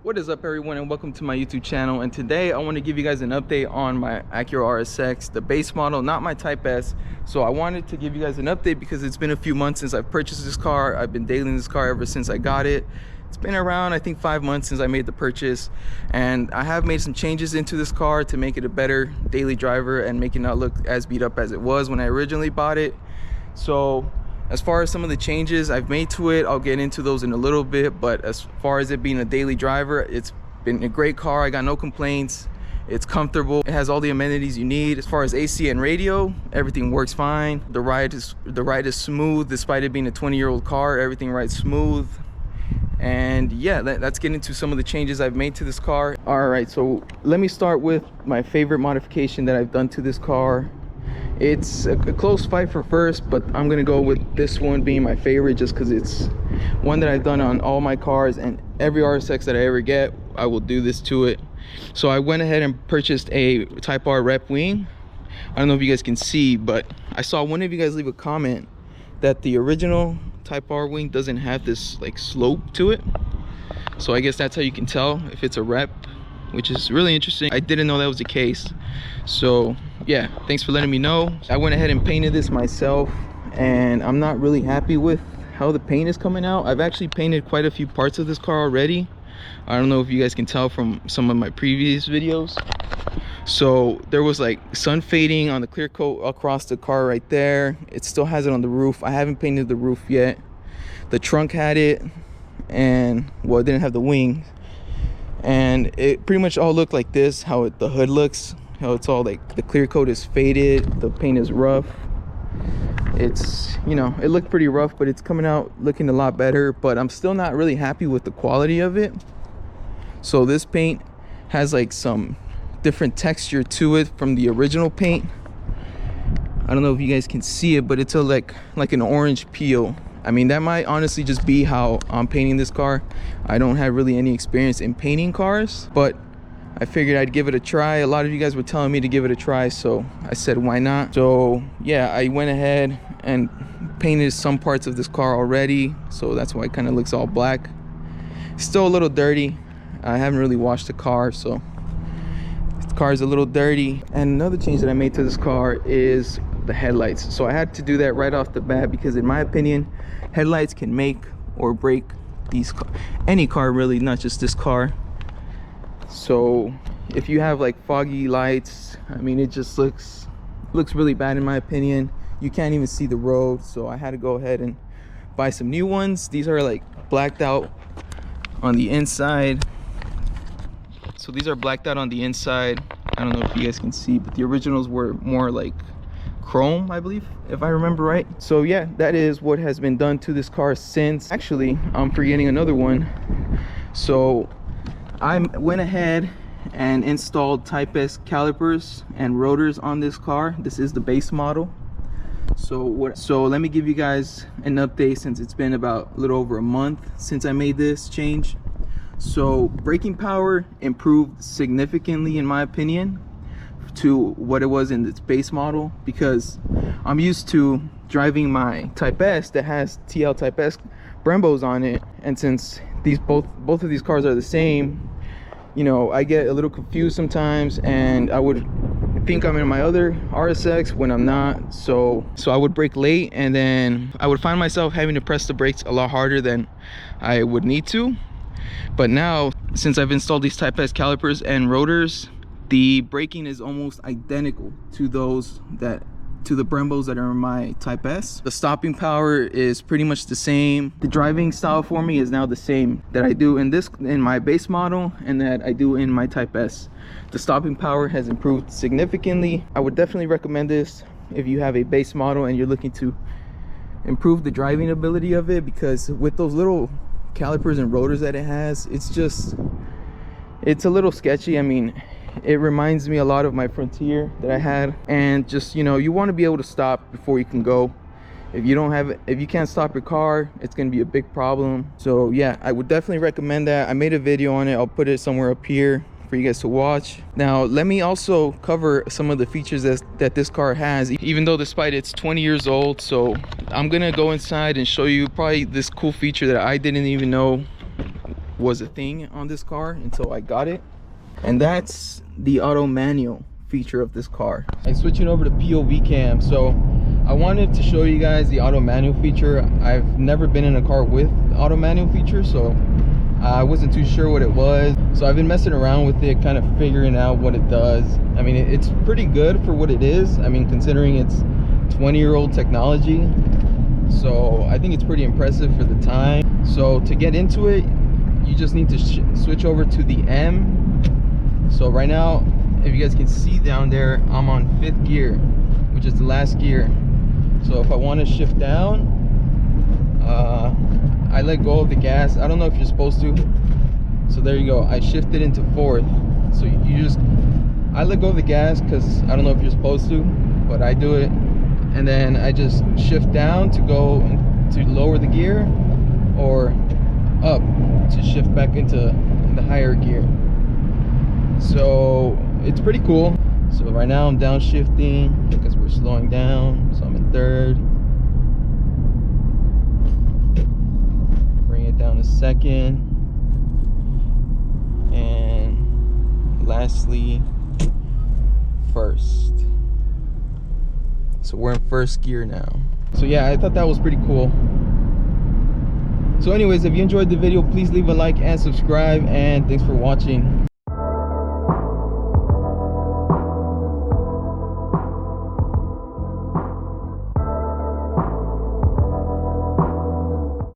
What is up, everyone, and welcome to my YouTube channel. And today I want to give you guys an update on my Acura RSX, the base model, not my Type S. So I wanted to give you guys an update because it's been a few months since I've purchased this car. I've been detailing this car ever since I got it. It's been around, I think, 5 months since I made the purchase, and I have made some changes into this car to make it a better daily driver and make it not look as beat up as it was when I originally bought it. So as far as some of the changes I've made to it, I'll get into those in a little bit. But as far as it being a daily driver, it's been a great car. I got no complaints. It's comfortable. It has all the amenities you need. As far as AC and radio, everything works fine. The ride is smooth, despite it being a 20-year-old car. Everything rides smooth. And yeah, let's get into some of the changes I've made to this car. All right, so let me start with my favorite modification that I've done to this car. It's a close fight for first, but I'm gonna go with this one being my favorite just because it's one that I've done on all my cars, and every RSX that I ever get, I will do this to it. So I went ahead and purchased a Type R rep wing. I don't know if you guys can see, but I saw one of you guys leave a comment that the original Type R wing doesn't have this like slope to it. So I guess that's how you can tell if it's a rep, which is really interesting. I didn't know that was the case. So yeah, thanks for letting me know. I went ahead and painted this myself, and I'm not really happy with how the paint is coming out. I've actually painted quite a few parts of this car already. I don't know if you guys can tell from some of my previous videos. So there was like sun fading on the clear coat across the car right there. It still has it on the roof. I haven't painted the roof yet. The trunk had it, and well, it didn't have the wing. And it pretty much all looked like this, how the hood looks, how it's all like the clear coat is faded, the paint is rough. It's, you know, it looked pretty rough, but it's coming out looking a lot better. But I'm still not really happy with the quality of it. So this paint has like some different texture to it from the original paint. I don't know if you guys can see it, but it's a like an orange peel. I mean, that might honestly just be how I'm painting this car. I don't have really any experience in painting cars, but I figured I'd give it a try. A lot of you guys were telling me to give it a try, so I said why not. So yeah, I went ahead and painted some parts of this car already, so that's why it kind of looks all black. Still a little dirty. I haven't really washed the car, so the car is a little dirty. And another change that I made to this car is the headlights. So I had to do that right off the bat because, in my opinion, headlights can make or break any car, really, not just this car. So if you have like foggy lights, I mean, it just looks really bad in my opinion. You can't even see the road, so I had to go ahead and buy some new ones. These are like blacked out on the inside. So these are blacked out on the inside. I don't know if you guys can see, but the originals were more like chrome, I believe, if I remember right. So yeah, that is what has been done to this car since. Actually, I'm forgetting another one. So I went ahead and installed Type S calipers and rotors on this car. This is the base model. So let me give you guys an update since it's been about a little over a month since I made this change. So braking power improved significantly, in my opinion, to what it was in its base model, because I'm used to driving my Type S that has TL Type S Brembos on it, and since both of these cars are the same, you know, I get a little confused sometimes, and I would think I'm in my other RSX when I'm not. So I would brake late, and then I would find myself having to press the brakes a lot harder than I would need to. But now, since I've installed these Type S calipers and rotors, the braking is almost identical to the Brembos that are in my Type S. The stopping power is pretty much the same. The driving style for me is now the same that I do in my base model and that I do in my Type S. The stopping power has improved significantly. I would definitely recommend this if you have a base model and you're looking to improve the driving ability of it, because with those little calipers and rotors that it has, it's a little sketchy. I mean, it reminds me a lot of my Frontier that I had, and just, you know, you want to be able to stop before you can go. If you can't stop your car, it's going to be a big problem. So yeah, I would definitely recommend that. I made a video on it. I'll put it somewhere up here for you guys to watch. Now let me also cover some of the features that this car has, even though despite it's 20 years old. So I'm gonna go inside and show you probably this cool feature that I didn't even know was a thing on this car until I got it, and that's the auto manual feature of this car. I'm switching over to POV cam, so I wanted to show you guys the auto manual feature. I've never been in a car with auto manual feature, so I wasn't too sure what it was. So I've been messing around with it, kind of figuring out what it does. I mean, it's pretty good for what it is. I mean, considering it's 20-year-old technology. So I think it's pretty impressive for the time. So to get into it, you just need to switch over to the M. So right now, if you guys can see down there, I'm on 5th gear, which is the last gear. So if I want to shift down, I let go of the gas. I don't know if you're supposed to. So there you go. I shifted into 4th. So I let go of the gas because I don't know if you're supposed to, but I do it. And then I just shift down to go to lower the gear, or up to shift back into the higher gear. So it's pretty cool. So right now I'm downshifting because we're slowing down. So I'm in 3rd. Bring it down to 2nd. And lastly, 1st. So we're in 1st gear now. So yeah, I thought that was pretty cool. So anyways, if you enjoyed the video, please leave a like and subscribe, and thanks for watching.